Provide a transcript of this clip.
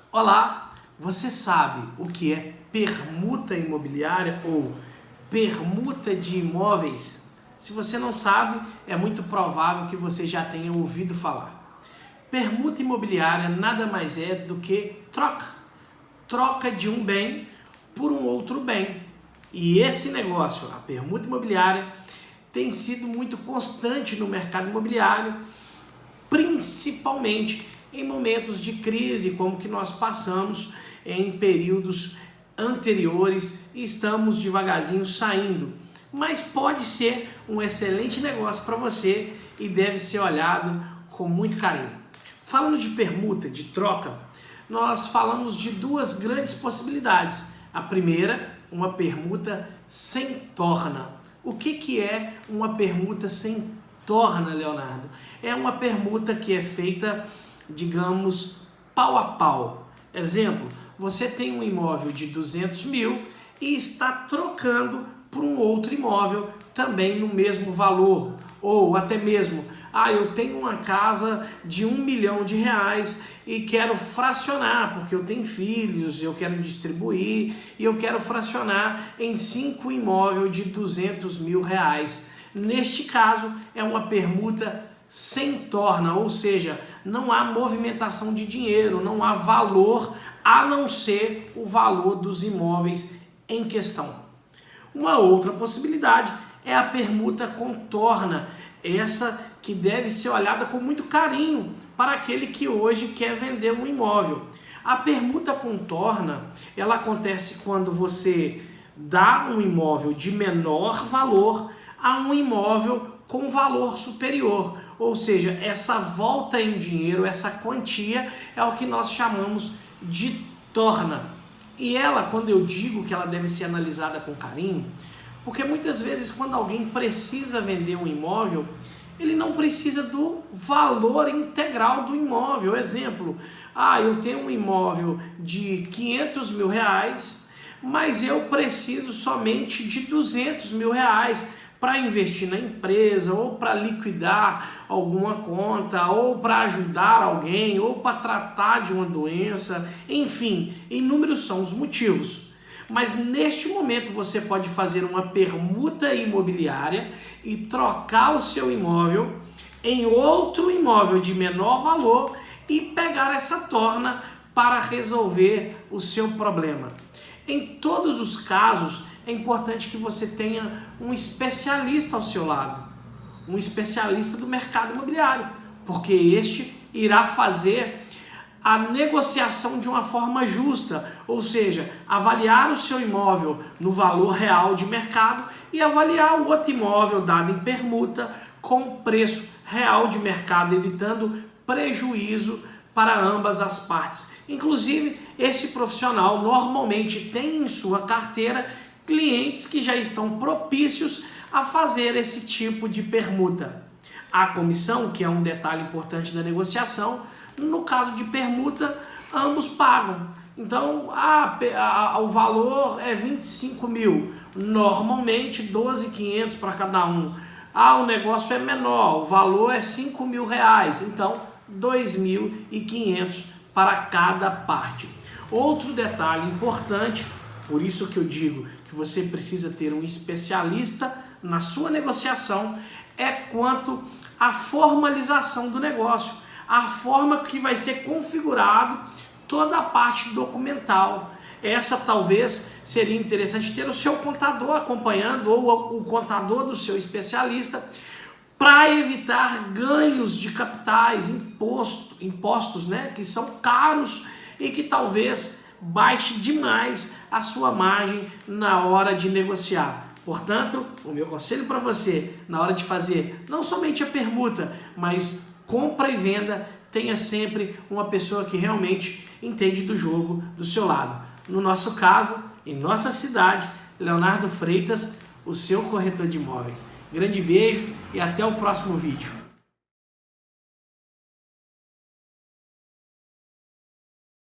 Olá, você sabe o que é permuta imobiliária ou permuta de imóveis? Se você não sabe, é muito provável que você já tenha ouvido falar. Permuta imobiliária nada mais é do que troca de um bem por um outro bem. E esse negócio, a permuta imobiliária, tem sido muito constante no mercado imobiliário, principalmente em momentos de crise como que nós passamos em períodos anteriores e estamos devagarzinho saindo. Mas pode ser um excelente negócio para você e deve ser olhado com muito carinho. Falando de permuta, de troca, nós falamos de duas grandes possibilidades. A primeira, uma permuta sem torna. O que é uma permuta sem torna, Leonardo? É uma permuta que é feita, digamos, pau a pau. Exemplo, você tem um imóvel de 200 mil e está trocando por um outro imóvel também no mesmo valor. Ou até mesmo, eu tenho uma casa de R$1 milhão e quero fracionar, porque eu tenho filhos, eu quero distribuir e eu quero fracionar em 5 imóveis de R$200 mil. Neste caso, é uma permuta sem torna, ou seja, não há movimentação de dinheiro, não há valor a não ser o valor dos imóveis em questão. Uma outra possibilidade é a permuta com torna, essa que deve ser olhada com muito carinho para aquele que hoje quer vender um imóvel. A permuta com torna, ela acontece quando você dá um imóvel de menor valor a um imóvel com valor superior, ou seja, essa volta em dinheiro, essa quantia é o que nós chamamos de torna. E ela, quando eu digo que ela deve ser analisada com carinho, porque muitas vezes quando alguém precisa vender um imóvel, ele não precisa do valor integral do imóvel. Exemplo, eu tenho um imóvel de R$500 mil, mas eu preciso somente de R$200 mil para investir na empresa, ou para liquidar alguma conta, ou para ajudar alguém, ou para tratar de uma doença, enfim, inúmeros são os motivos. Mas neste momento você pode fazer uma permuta imobiliária e trocar o seu imóvel em outro imóvel de menor valor e pegar essa torna para resolver o seu problema. Em todos os casos, é importante que você tenha um especialista ao seu lado, um especialista do mercado imobiliário, porque este irá fazer a negociação de uma forma justa, ou seja, avaliar o seu imóvel no valor real de mercado e avaliar o outro imóvel dado em permuta com o preço real de mercado, evitando prejuízo para ambas as partes. Inclusive, esse profissional normalmente tem em sua carteira clientes que já estão propícios a fazer esse tipo de permuta. A comissão, que é um detalhe importante da negociação, no caso de permuta, ambos pagam. Então, o valor é 25 mil, normalmente 12.500 para cada um. O negócio é menor, o valor é 5 mil reais, então 2.500 para cada parte. Outro detalhe importante, por isso que eu digo que você precisa ter um especialista na sua negociação, é quanto à formalização do negócio, a forma que vai ser configurado toda a parte documental. Essa talvez seria interessante ter o seu contador acompanhando ou o contador do seu especialista para evitar ganhos de capitais, impostos, né, que são caros e que talvez baixe demais a sua margem na hora de negociar. Portanto, o meu conselho para você, na hora de fazer não somente a permuta, mas compra e venda, tenha sempre uma pessoa que realmente entende do jogo do seu lado. No nosso caso, em nossa cidade, Leonardo Freitas, o seu corretor de imóveis. Grande beijo e até o próximo vídeo.